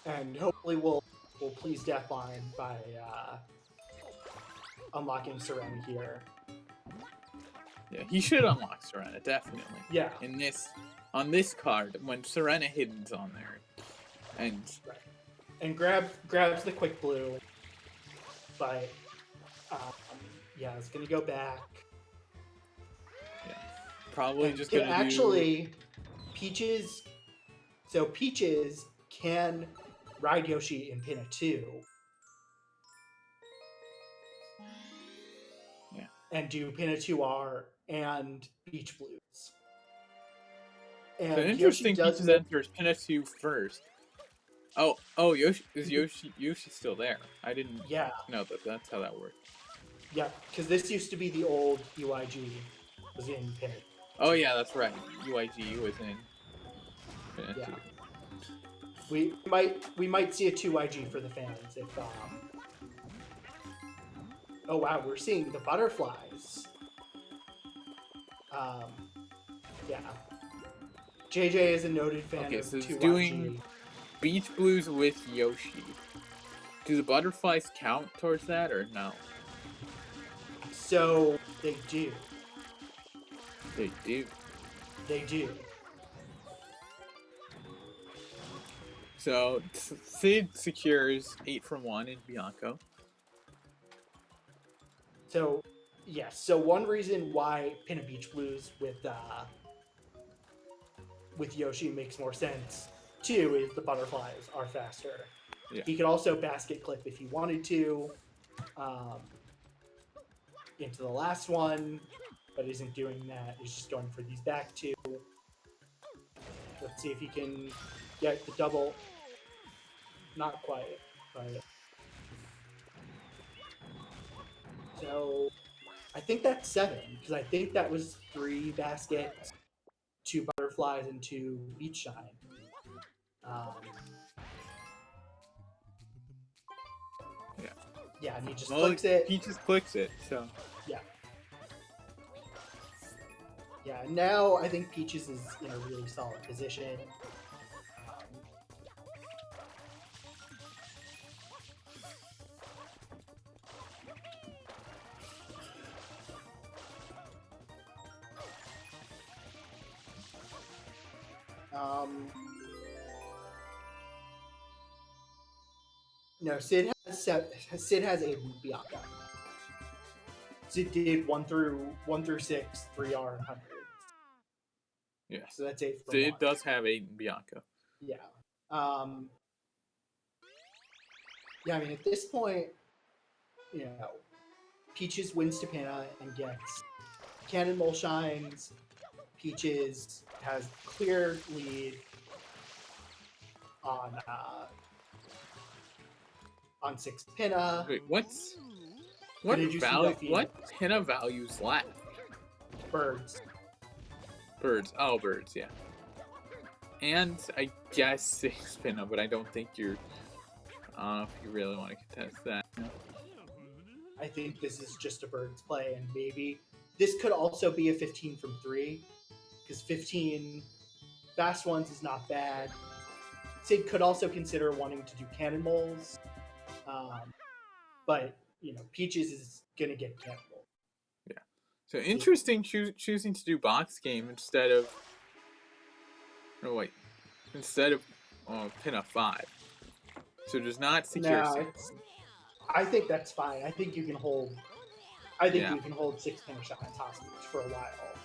And hopefully we'll please Deathline by unlocking Serena here. Yeah, he should unlock Serena, definitely. Yeah. On this card, when Serena Hidden's on there. And grabs the quick blue. But yeah, it's gonna go back. Yeah. Probably just gonna actually Peaches. So Peaches can ride Yoshi in Pinna 2. Yeah. And do Pinna 2R and Beach Blues. And so interesting Peaches enters Pinna 2 first. Oh, Yoshi's still there. I didn't know that's how that worked. Yeah, because this used to be the old UIG was in Pinna. Oh yeah, that's right. UIG was in Pinna 2. We might see a 2IG for the fans if oh wow, we're seeing the butterflies. Yeah. JJ is a noted fan of 2IG. Doing Beach Blues with Yoshi. Do the butterflies count towards that or no? So they do. They do. They do. So Sid secures 8 from 1 in Bianco. So yes. So one reason why Pinna Beach Blues with Yoshi makes more sense too is the butterflies are faster. Yeah. He could also basket clip if he wanted to into the last one, but isn't doing that. He's just going for these back 2. Let's see if he can get the double. Not quite, but so I think that's 7 because I think that was 3 baskets, 2 butterflies, and 2 beach shine. Yeah, and he just clicks it. He just clicks it, so yeah. Yeah, now I think Peaches is in a really solid position. No, Sid has 8 Bianca. Sid did 1 through 6, 3R and 100. Yeah. So that's 8 for Sid 1. does have 8 in Bianca. Yeah. Yeah, I mean, at this point, you know, Peaches wins to Pinna and gets Cannonball shines. Peaches has clear lead on 6 Pinna. Wait, what Pinna values left? Birds. Oh, birds, yeah. And I guess 6 Pinna, but I don't think you're... I don't know if you really want to contest that. I think this is just a birds play, and maybe this could also be a 15 from 3, because 15 fast ones is not bad. Sid could also consider wanting to do cannonballs, but you know, Peaches is gonna get cannonball. Yeah. So interesting choosing to do box game instead of. Oh wait, instead of Pinna 5. So does not secure. No, I think that's fine. I think you can hold. I think you can hold 6 Pinna shines hostage for a while.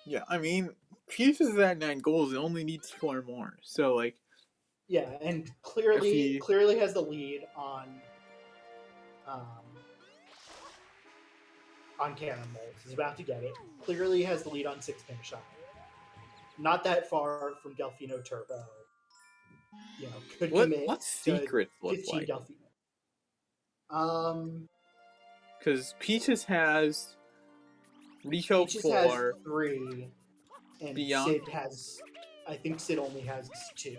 Yeah, I mean, Peaches is at 9 goals. It only needs 4 more. So like. Yeah, and clearly has the lead on cannonballs. He's about to get it. Clearly has the lead on 6 Pinna shine. Not that far from Delfino Turbo. You know, could commit. What secrets look like? Delfino. Because Peaches has Rico 4. Has 3, and Bianca. Sid has. I think Sid only has 2.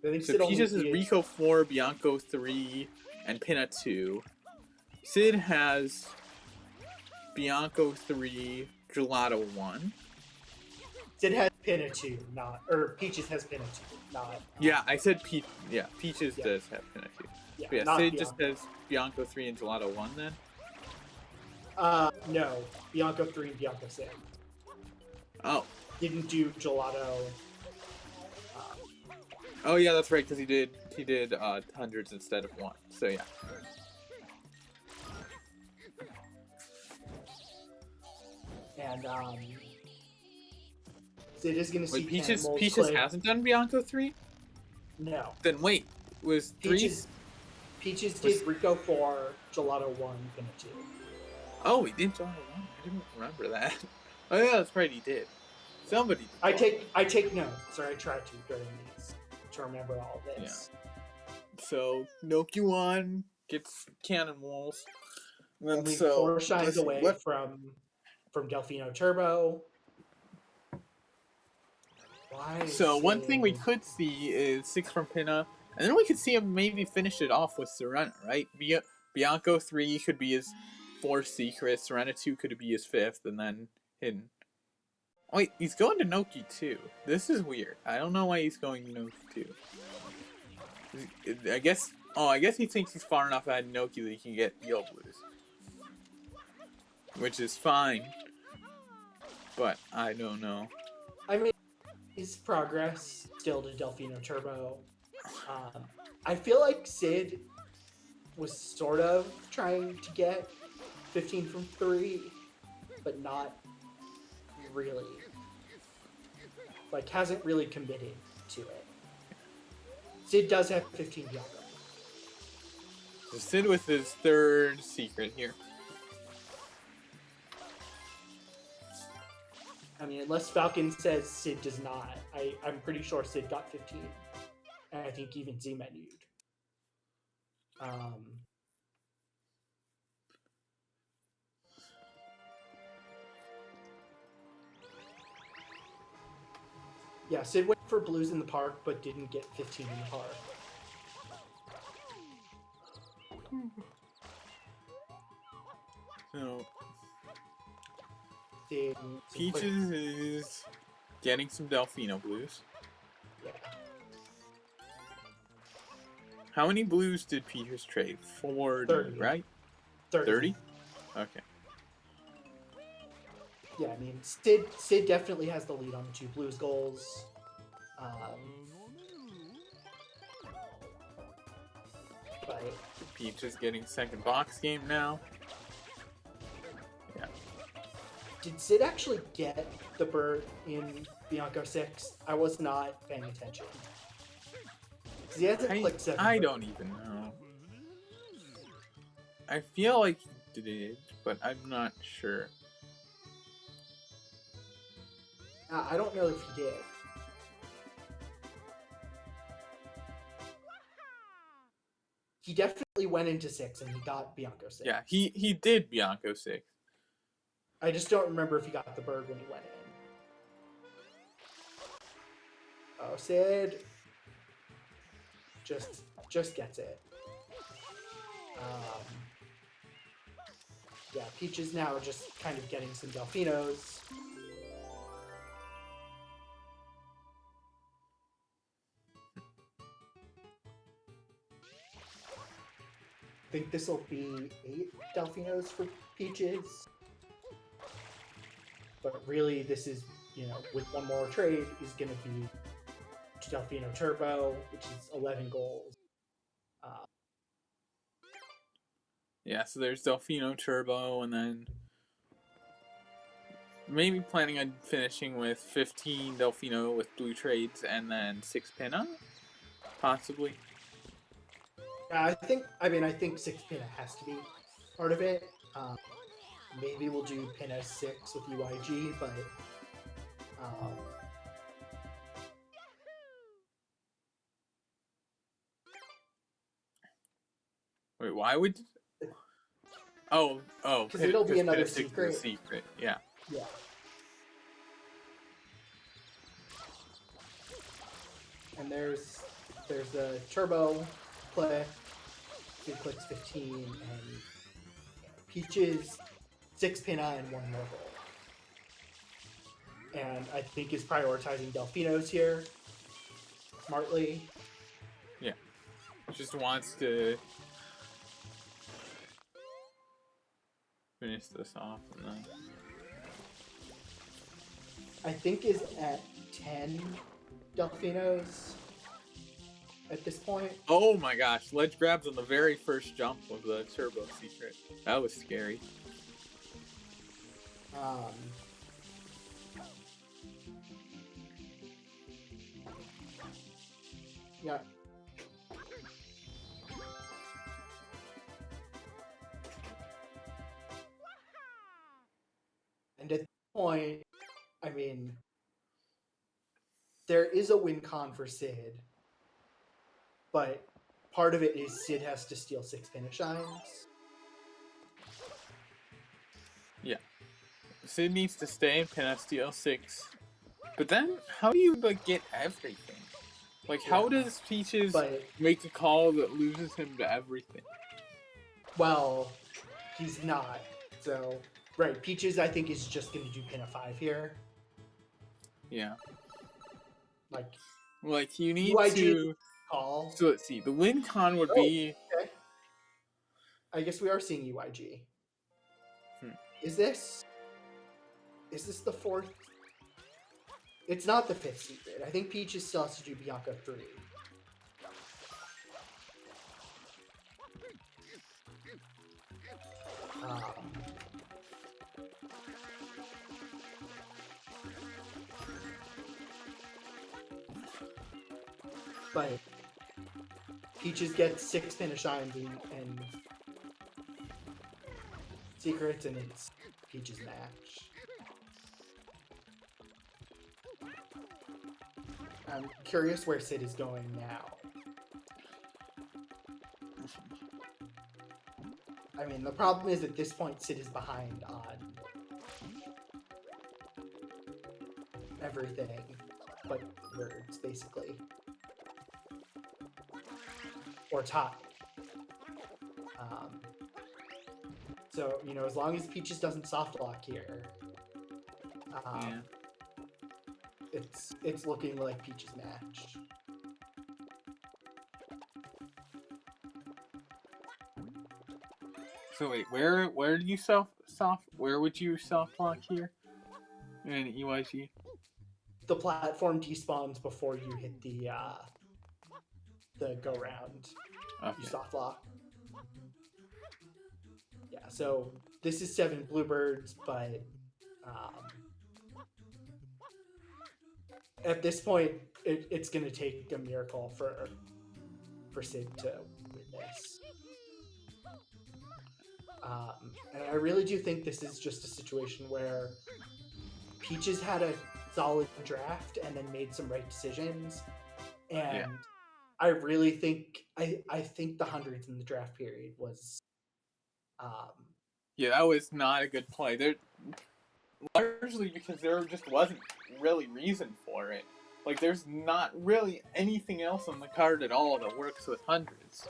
I think so Peaches has Rico 4, Bianco 3, and Pinna 2. Sid has Bianco 3, Gelato 1. Sid has Pinna 2, Peaches has Pinna 2, not. Yeah, I said Peaches does have Pinna 2. Yeah, Sid just has Bianco 3 and Gelato 1 then? No. Bianco 3 and Bianco 6. Oh. Didn't do Gelato. Oh yeah, that's right, because he did hundreds instead of 1. So yeah. And Sid is gonna see Peaches play. hasn't done Bianco 3? No. Then wait, was 3? Peaches did Rico 4, Gelato 1, Pinna 2. Oh, he did Gelato 1. I didn't remember that. Oh yeah, that's right, he did. Somebody. I take notes, or I try to during these to remember all of this. Yeah. So Noki 1 gets cannonballs. Only 4 shines away from Delfino Turbo. So one thing we could see is 6 from Pinna, and then we could see him maybe finish it off with Serena, right? Bianco 3 could be his 4th secret, Serena 2 could be his 5th, and then hidden. Oh, wait, he's going to Noki 2. This is weird. I don't know why he's going to Noki 2. I guess he thinks he's far enough ahead of Noki that he can get Yellow Blues. Which is fine. But I don't know. I mean, his progress still to Delfino Turbo. I feel like Sid was sort of trying to get 15 from 3, but not really. Like, hasn't really committed to it. Sid does have 15 Bianco. So Sid with his 3rd secret here. I mean, unless Falcon says Sid does not, I'm pretty sure Sid got 15. And I think even Z menued. Yeah, Sid went for blues in the park, but didn't get 15 in the park. So Sid, Peaches is getting some Delfino blues. Yeah. How many blues did Peaches trade? 40, 30. right? 30? Okay. Yeah, I mean, Sid definitely has the lead on the two Blues goals. But Peach is getting second box game now. Yeah. did Sid actually get the bird in Bianco 6? I was not paying attention. He hasn't clicked 7. I don't even know. I feel like he did, but I'm not sure. I don't know if he did. He definitely went into 6 and he got Bianco 6. Yeah, he did Bianco 6. I just don't remember if he got the bird when he went in. Oh, Sid just gets it. Yeah, Peach is now just kind of getting some Delfinos. I think this will be 8 Delfinos for Peaches. But really, this is, with one more trade, is going to be Delfino Turbo, which is 11 goals. Yeah, so there's Delfino Turbo, and then maybe planning on finishing with 15 Delfino with blue trades, and then 6 Pinna, possibly. I think 6 Pinna has to be part of it. Maybe we'll do Pinna 6 with UIG, but wait, why would? Oh, because it'll be another secret. Secret, yeah. Yeah. And there's a turbo click. He clicks 15 and Peaches 6 Pinna and 1 more goal. And I think is prioritizing Delfinos here smartly. Yeah. Just wants to finish this off and then I think is at 10 Delfinos at this point. Oh my gosh, ledge grabs on the very first jump of the turbo secret. That was scary. Yeah. And at this point, I mean, there is a win con for Sid, but part of it is Sid has to steal 6 Pinna Shines. Yeah. Sid needs to stay and Pinna steal 6. But then, how do you, get everything? How does Peaches make a call that loses him to everything? Well, he's not. So, right, Peaches, I think, is just going to do Pinna 5 here. Yeah. You need UIG to call. So let's see. The win con would be. Okay. I guess we are seeing UIG. Hmm. Is this the 4th? It's not the 5th secret. I think Peaches still has to do Bianca 3. But Peaches gets 6 Pinna Shines and secrets, and it's Peaches' match. I'm curious where Sid is going now. I mean, the problem is at this point, Sid is behind on everything but words, basically. Or tied. So, as long as Peaches doesn't soft lock here, it's looking like Peach's match. So wait, where do you where would you soft lock here? And EYG. The platform despawns before you hit the go round. Okay. You soft lock. Yeah, so this is 7 bluebirds, but at this point, it's going to take a miracle for Sid to win this. And I really do think this is just a situation where Peaches had a solid draft and then made some right decisions. And I really think I think the hundreds in the draft period was that was not a good play. There largely because there just wasn't really reason for it. Like there's not really anything else on the card at all that works with hundreds.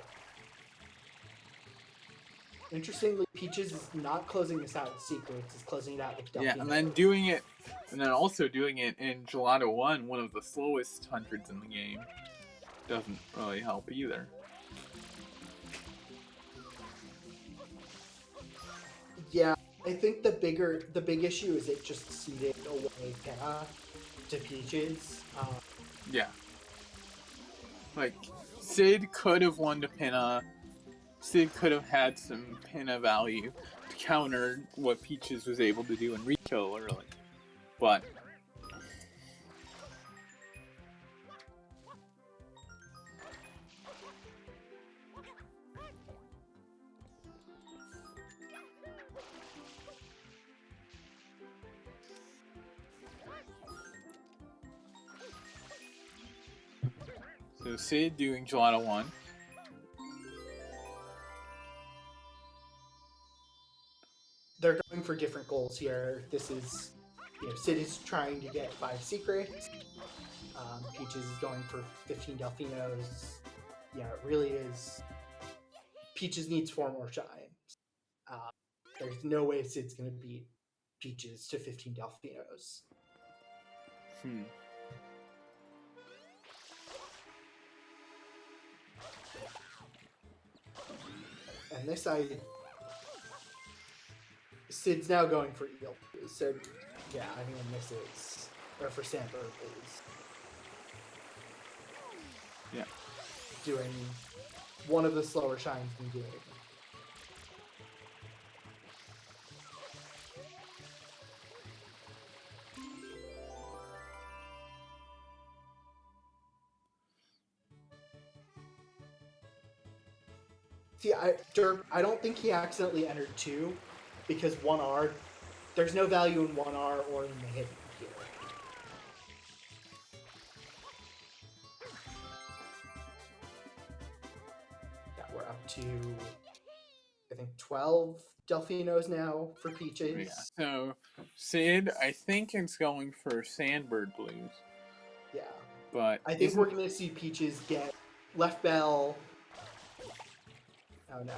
Interestingly, Peaches is not closing this out with secrets, it's closing it out with Delphine. Yeah, and then also doing it in Gelato 1, one of the slowest hundreds in the game, doesn't really help either. Yeah, I think the big issue is it just ceded away Pinna to Peaches. Yeah. Like, Sid could have won to Pinna. Sid could have had some Pinna value to counter what Peaches was able to do in Rico early. But so Sid doing Gelato 1. They're going for different goals here. This is, Sid is trying to get 5 secrets. Peaches is going for 15 Delfinos. Yeah, it really is. Peaches needs 4 more shines. There's no way Sid's going to beat Peaches to 15 Delfinos. And this side, Sid's now going for Eel. So, yeah, I mean, this is, or for Sandberg is. Yeah. Doing one of the slower shines in the game. See, I don't think he accidentally entered 2, because 1R, there's no value in 1R or in the hidden here. Yeah, we're up to, I think, 12 Delfinos now for Peaches. Yeah, so Sid, I think, is going for Sandbird Blues. Yeah. But I think we're going to see Peaches get left bell. Oh no,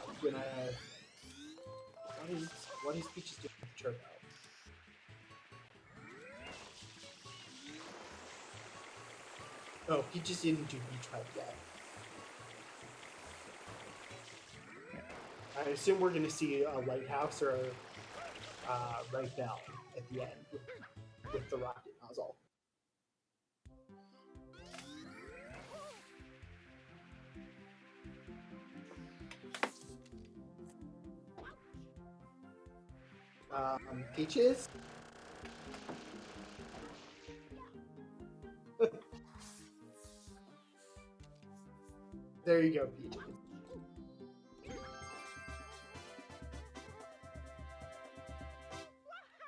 what is Peaches doing with Turbo? Oh, Peaches didn't do Beach Pipe yet. I assume we're going to see a Lighthouse or right bell at the end with the rocket nozzle. Peaches? There you go, Peaches.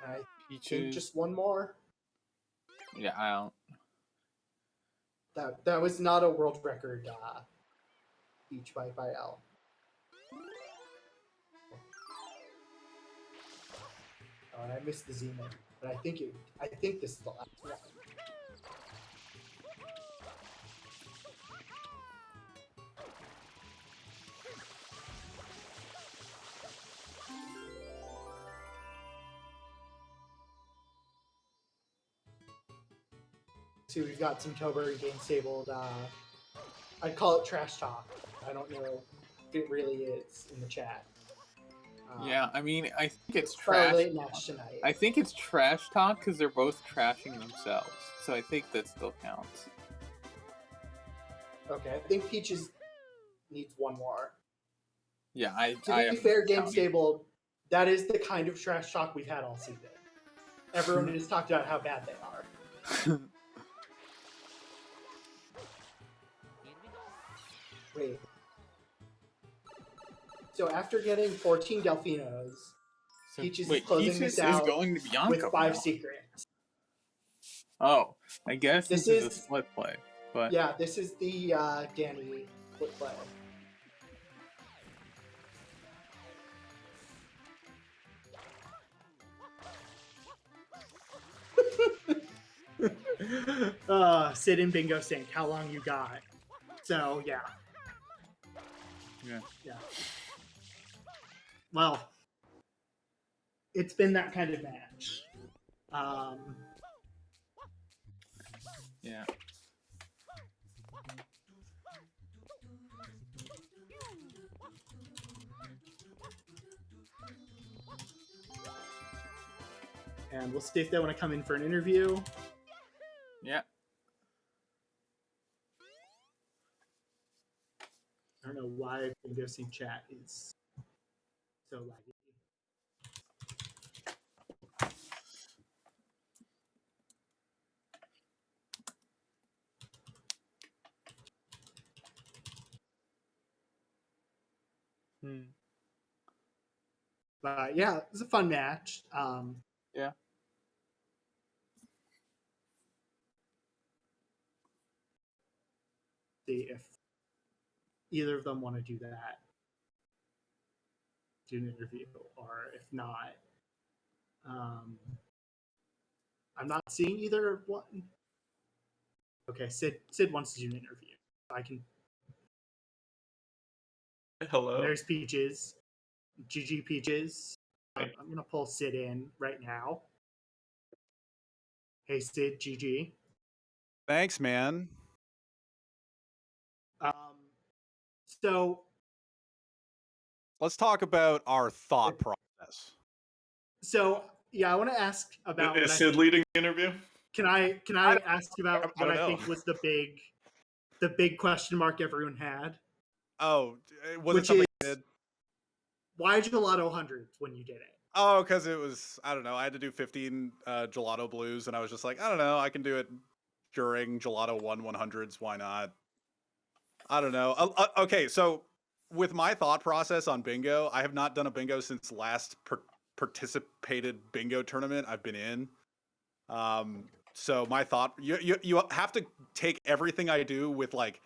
I think just one more. Yeah, I don't. That was not a world record Beach by L. Oh, and I missed the Zenith, but I think this is the last one. See, we've got some Tober game stabled. I'd call it trash talk. I don't know if it really is in the chat. Yeah, I mean, I think it's for our trash. late match tonight. I think it's trash talk because they're both trashing themselves. So I think that still counts. Okay, I think Peaches needs one more. Yeah, To be fair, Game Stable, that is the kind of trash talk we've had all season. Everyone has talked about how bad they are. Wait. So after getting 14 Delfinos, Peaches is closing this out going to Bianca with 5 now. secrets. Oh, I guess this is a split play. But yeah, this is the Danny split play. Sid and Bingo Sync, how long you got? So, yeah. Yeah. Well, it's been that kind of match. Yeah. And we'll see if they want to come in for an interview. Yeah. I don't know why Bingo Sync chat is so laggy. But yeah, it was a fun match. Yeah. See if either of them want to do that, do an interview, or if not, I'm not seeing either one. Okay, Sid wants to do an interview. I can. Hello. There's Peaches. GG Peaches. I'm gonna pull Sid in right now. Hey Sid, GG. Thanks, man. So let's talk about our thought process. So yeah, I want to ask about. Is Sid leading the interview? Can I ask about what I think was the big question mark everyone had? Oh, was it something you did? Why gelato hundreds when you did it? Oh, because it was, I don't know, I had to do 15 gelato blues, and I was just like, I don't know, I can do it during gelato 100s, why not? I don't know. Okay, so with my thought process on bingo, I have not done a bingo since last participated bingo tournament I've been in. So my thought, you have to take everything I do with like,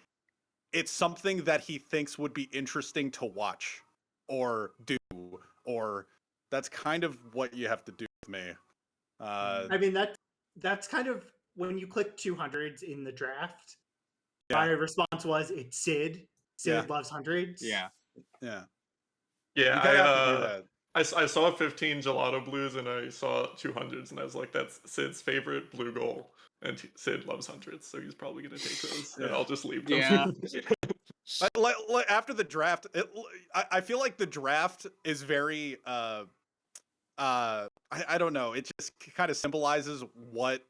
it's something that he thinks would be interesting to watch or do, or that's kind of what you have to do with me. I mean, that's kind of when you click 200s in the draft. Yeah. My response was, it's Sid. Sid loves hundreds. Yeah. Yeah. You kind of have to do that. I saw 15 gelato blues and I saw 200s and I was like, that's Sid's favorite blue goal. And Sid loves hundreds, so he's probably going to take those. And I'll just leave them. Yeah. After the draft, I feel like the draft is very, I don't know. It just kind of symbolizes what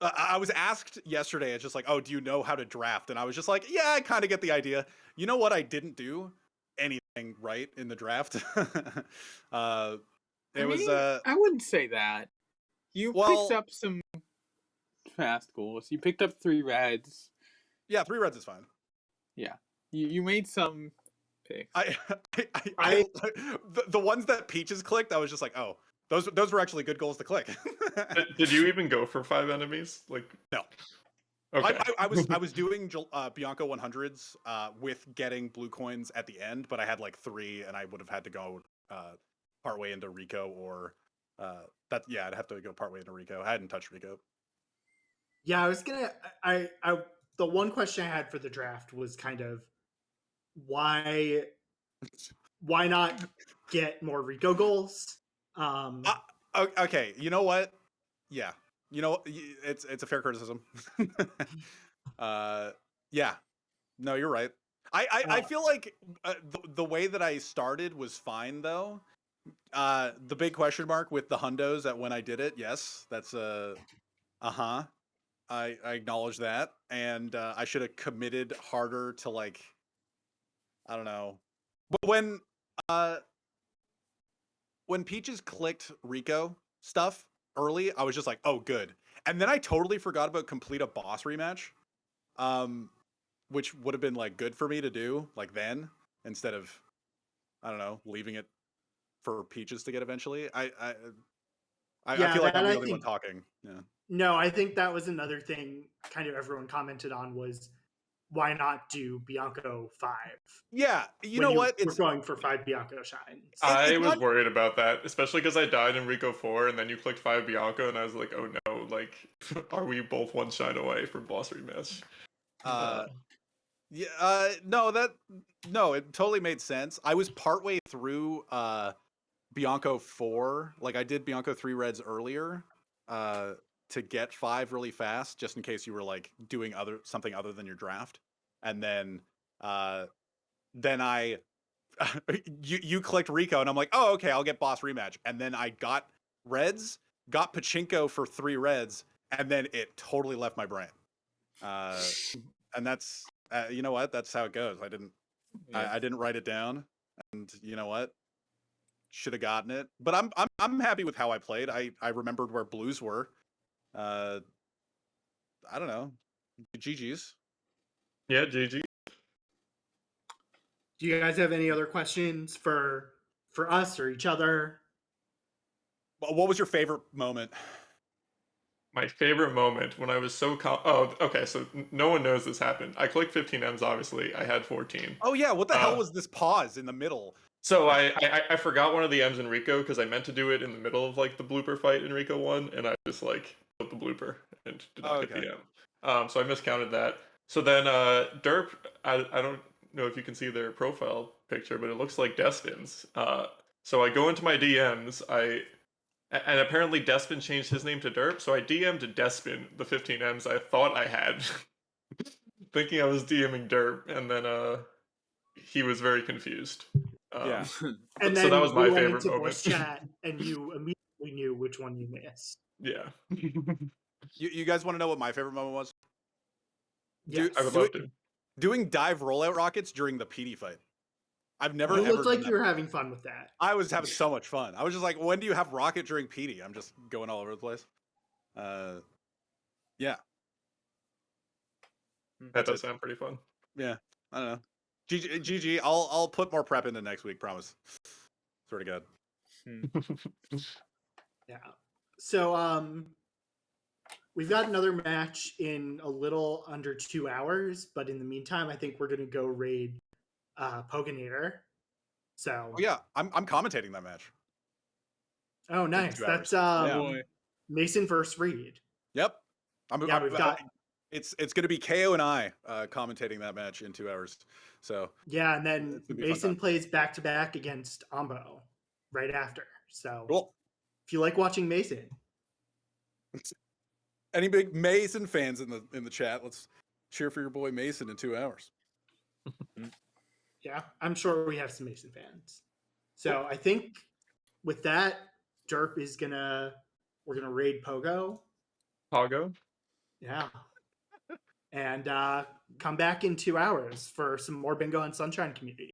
I was asked yesterday. It's just like, oh, do you know how to draft? And I was just like, yeah, I kind of get the idea. You know what I didn't do? Anything right in the draft. I wouldn't say that. You picked up some fast goals. You picked up 3 reds. Yeah, 3 reds is fine. Yeah, you made some picks. The ones that Peaches clicked, I was just like, oh, those were actually good goals to click. Did you even go for 5 enemies? Like, no. Okay. I was doing Bianca 100s with getting blue coins at the end, but I had like 3, and I would have had to go partway into Rico, or I'd have to go partway into Rico. I hadn't touched Rico. Yeah, I was gonna. The one question I had for the draft was kind of why not get more Rico goals? Okay, you know what? Yeah. You know, it's a fair criticism. Yeah, no, you're right. I feel like the way that I started was fine though, The big question mark with the hundos that when I did it, yes, that's uh-huh. I acknowledge that, and I should have committed harder to like, I don't know. But when Peaches clicked Rico stuff early, I was just like, oh, good. And then I totally forgot about complete a boss rematch, which would have been like good for me to do like then instead of, I don't know, leaving it for Peaches to get eventually. I feel like I'm the only one talking. Yeah. No, I think that was another thing kind of everyone commented on was why not do Bianco 5? Yeah, you know what? We're going for 5 Bianco shines. I was worried about that, especially because I died in Rico 4, and then you clicked 5 Bianco, and I was like, oh no, like, are we both 1 shine away from boss rematch? No, it totally made sense. I was partway through Bianco 4. Like, I did Bianco 3 reds earlier to get 5 really fast, just in case you were, like, doing something other than your draft. And then I... you clicked Rico, and I'm like, oh, okay, I'll get boss rematch. And then I got reds, got Pachinko for 3 reds, and then it totally left my brain. And that's, you know what? That's how it goes. I didn't write it down, and you know what? Should have gotten it. But I'm happy with how I played. I remembered where blues were. I don't know. GG's. Yeah, GG. Do you guys have any other questions for us or each other? What was your favorite moment? My favorite moment when I was so oh, okay, so no one knows this happened. I clicked 15 M's, obviously. I had 14. Oh, yeah. What the hell was this pause in the middle? So I forgot one of the M's in Rico because I meant to do it in the middle of, like, the blooper fight in Rico 1, and I just, like, put the blooper and did not get the M. So I miscounted that. So then Derp, I don't know if you can see their profile picture, but it looks like Despin's. So I go into my DMs, and apparently Despin changed his name to Derp, so I DM'd to Despin the 15 M's I thought I had, thinking I was DMing Derp, and then he was very confused. Yeah. And so then that was my we went favorite into moment. voice chat, and you immediately knew which one you missed. Yeah. You guys want to know what my favorite moment was? Yes. I would love to. Doing dive rollout rockets during the PD fight. I've never. You ever looked like done you were that. having fun with that. I was having so much fun. I was just like, when do you have rocket during PD? I'm just going all over the place. Yeah. That does sound pretty fun. Yeah. I don't know. GG. I'll put more prep into next week. Promise. Swear to God. Yeah. So we've got another match in a little under 2 hours, but in the meantime, I think we're gonna go raid Poganator. So yeah, I'm commentating that match. Oh, nice. That's Mason versus Reed. Yep. We've got. It's gonna be KO and I commentating that match in 2 hours. So yeah, and then Mason plays back to back against Ambo right after. So cool. If you like watching Mason, any big Mason fans in the chat, let's cheer for your boy Mason in 2 hours. Yeah, I'm sure we have some Mason fans. So I think with that, Derp is we're gonna raid Pogo. Yeah. And come back in 2 hours for some more Bingo and Sunshine Community.